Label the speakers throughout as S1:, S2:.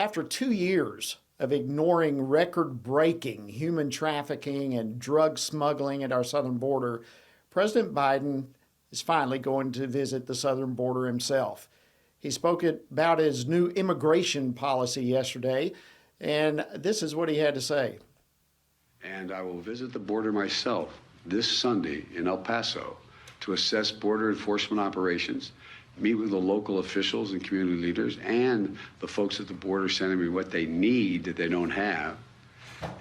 S1: after 2 years of ignoring record-breaking human trafficking and drug smuggling at our southern border, President Biden is finally going to visit the southern border himself. He spoke about his new immigration policy yesterday, and this is what he had to say.
S2: And I will visit the border myself this Sunday in El Paso to assess border enforcement operations, meet with the local officials and community leaders and the folks at the border sending me what they need that they don't have,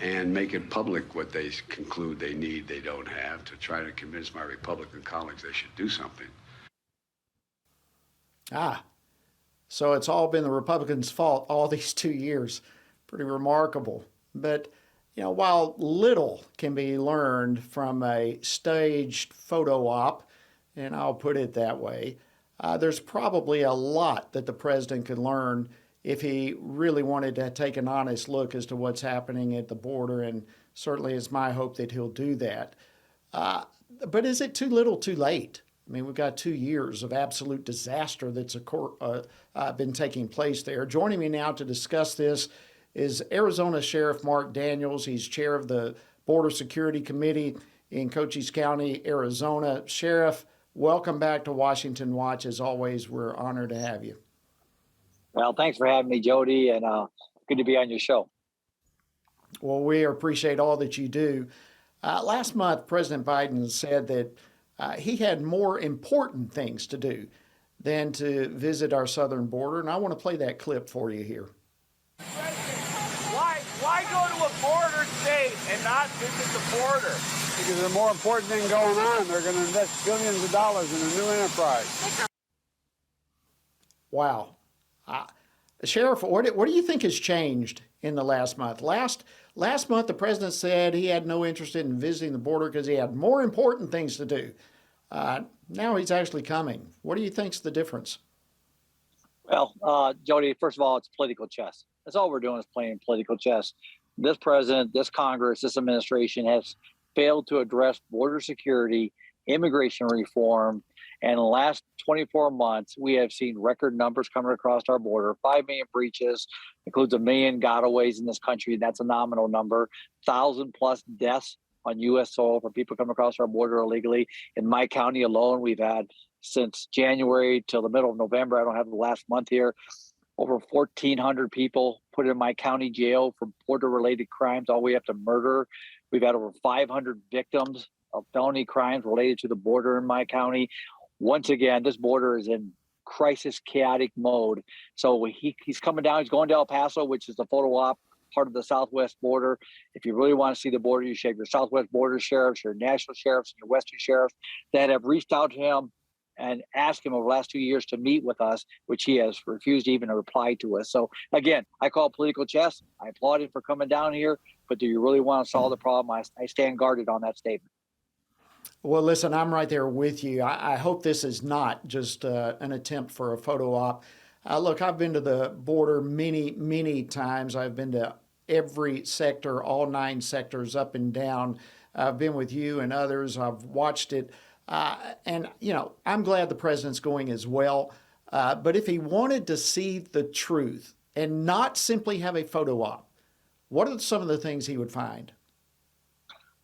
S2: and make it public what they conclude they need they don't have, to try to convince my Republican colleagues they should do something.
S1: So it's all been the Republicans' fault all these 2 years. Pretty remarkable. But, while little can be learned from a staged photo op, and I'll put it that way, there's probably a lot that the president could learn if he really wanted to take an honest look as to what's happening at the border, and certainly it's my hope that he'll do that. But is it too little too late? I mean, we've got 2 years of absolute disaster that's been taking place there. Joining me now to discuss this is Arizona Sheriff Mark Dannels. He's chair of the Border Security Committee in Cochise County, Arizona. Sheriff, welcome back to Washington Watch. As always, we're honored to have you.
S3: Well, thanks for having me, Jody, and good to be on your show.
S1: Well, we appreciate all that you do. Last month, President Biden said that he had more important things to do than to visit our southern border, and I want to play that clip for you here.
S4: Why go to a border state and not visit the border?
S5: Because there's a more important thing going on. They're going to invest billions of dollars in a new enterprise.
S1: Wow. Sheriff, what do you think has changed in the last month? Last month, the president said he had no interest in visiting the border because he had more important things to do. Now he's actually coming. What do you think's the difference?
S3: Well, Jody, first of all, it's political chess. That's all we're doing is playing political chess. This president, this Congress, this administration has failed to address border security, immigration reform, and in the last 24 months, we have seen record numbers coming across our border. 5 million breaches, includes 1 million gotaways in this country. That's a nominal number. 1,000+ deaths on U.S. soil for people coming across our border illegally. In my county alone, we've had since January till the middle of November, I don't have the last month here, over 1,400 people put in my county jail for border-related crimes, all the way up to murder. We've had over 500 victims of felony crimes related to the border in my county. Once again, this border is in crisis, chaotic mode. So he's coming down. He's going to El Paso, which is the photo op part of the southwest border. If you really want to see the border, you should have your southwest border sheriffs, your national sheriffs, and your western sheriffs that have reached out to him and asked him over the last 2 years to meet with us, which he has refused even to reply to us. So again, I call it political chess. I applaud him for coming down here, but do you really want to solve the problem? I stand guarded on that statement.
S1: Well, listen, I'm right there with you. I hope this is not just an attempt for a photo op. Look, I've been to the border many, many times. I've been to every sector, all 9 sectors up and down. I've been with you and others. I've watched it. And, I'm glad the president's going as well. But if he wanted to see the truth and not simply have a photo op, what are some of the things he would find?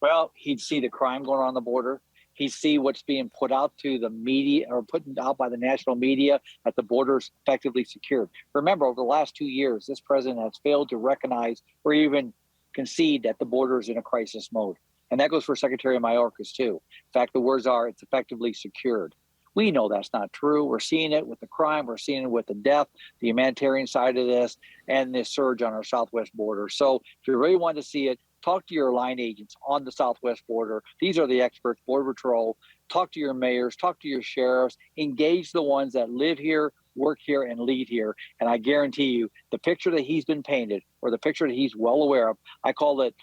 S3: Well, he'd see the crime going on the border. He'd see what's being put out to the media or put out by the national media that the border is effectively secured. Remember, over the last 2 years, this president has failed to recognize or even concede that the border is in a crisis mode. And that goes for Secretary Mayorkas, too. In fact, the words are, it's effectively secured. We know that's not true. We're seeing it with the crime. We're seeing it with the death, the humanitarian side of this, and this surge on our southwest border. So if you really want to see it, talk to your line agents on the southwest border. These are the experts, Border Patrol. Talk to your mayors, talk to your sheriffs, engage the ones that live here, work here, and lead here. And I guarantee you, the picture that he's been painted, or the picture that he's well aware of, I call it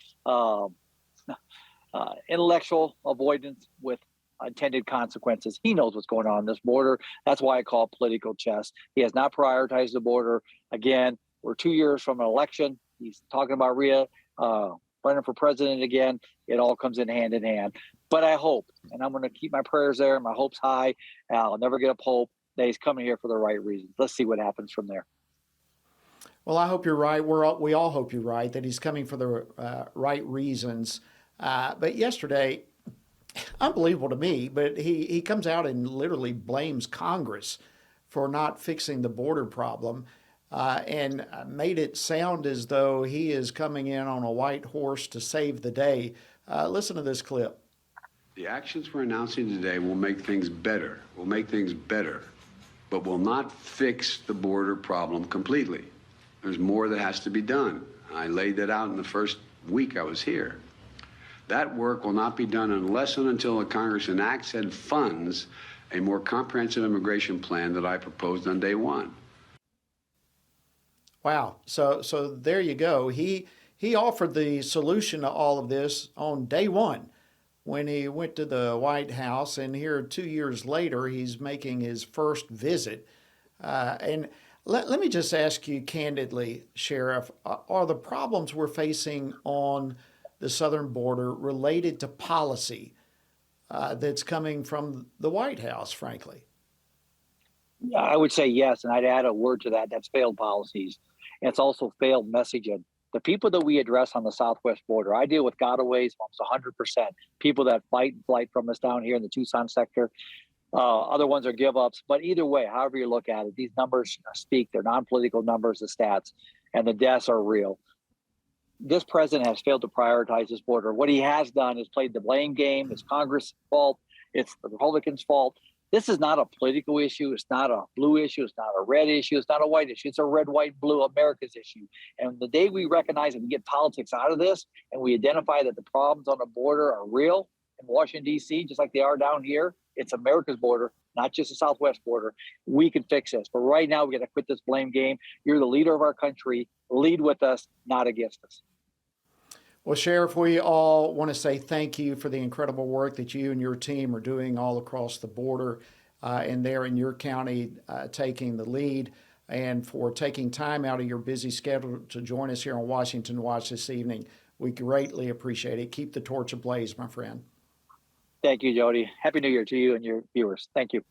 S3: intellectual avoidance with intended consequences. He knows what's going on this border. That's why I call it political chess. He has not prioritized the border. Again, we're 2 years from an election. He's talking about running for president again. It all comes in hand. But I hope, and I'm going to keep my prayers there, my hopes high. I'll never get up hope that he's coming here for the right reasons. Let's see what happens from there.
S1: Well, I hope you're right. We all hope you're right that he's coming for the right reasons. But yesterday, unbelievable to me, but he comes out and literally blames Congress for not fixing the border problem and made it sound as though he is coming in on a white horse to save the day. Listen to this clip.
S2: The actions we're announcing today will make things better, but will not fix the border problem completely. There's more that has to be done. I laid that out in the first week I was here. That work will not be done unless and until the Congress enacts and funds a more comprehensive immigration plan that I proposed on day one.
S1: Wow. So there you go. He offered the solution to all of this on day one when he went to the White House, and here 2 years later, he's making his first visit. And let me just ask you candidly, Sheriff, are the problems we're facing on the southern border related to policy that's coming from the White House, frankly?
S3: Yeah, I would say yes, and I'd add a word to that. That's failed policies. And it's also failed messaging. The people that we address on the southwest border, I deal with gotaways almost 100%. People that fight and flight from us down here in the Tucson sector. Other ones are give ups. But either way, however you look at it, these numbers speak. They're non-political numbers, the stats, and the deaths are real. This president has failed to prioritize this border. What he has done is played the blame game. It's Congress' fault. It's the Republicans' fault. This is not a political issue. It's not a blue issue. It's not a red issue. It's not a white issue. It's a red, white, blue America's issue. And the day we recognize and get politics out of this, and we identify that the problems on the border are real in Washington, D.C., just like they are down here, it's America's border, not just the southwest border. We can fix this. But right now, we got to quit this blame game. You're the leader of our country. Lead with us, not against us.
S1: Well, Sheriff, we all want to say thank you for the incredible work that you and your team are doing all across the border and there in your county taking the lead, and for taking time out of your busy schedule to join us here on Washington Watch this evening. We greatly appreciate it. Keep the torch ablaze, my friend.
S3: Thank you, Jody. Happy New Year to you and your viewers. Thank you.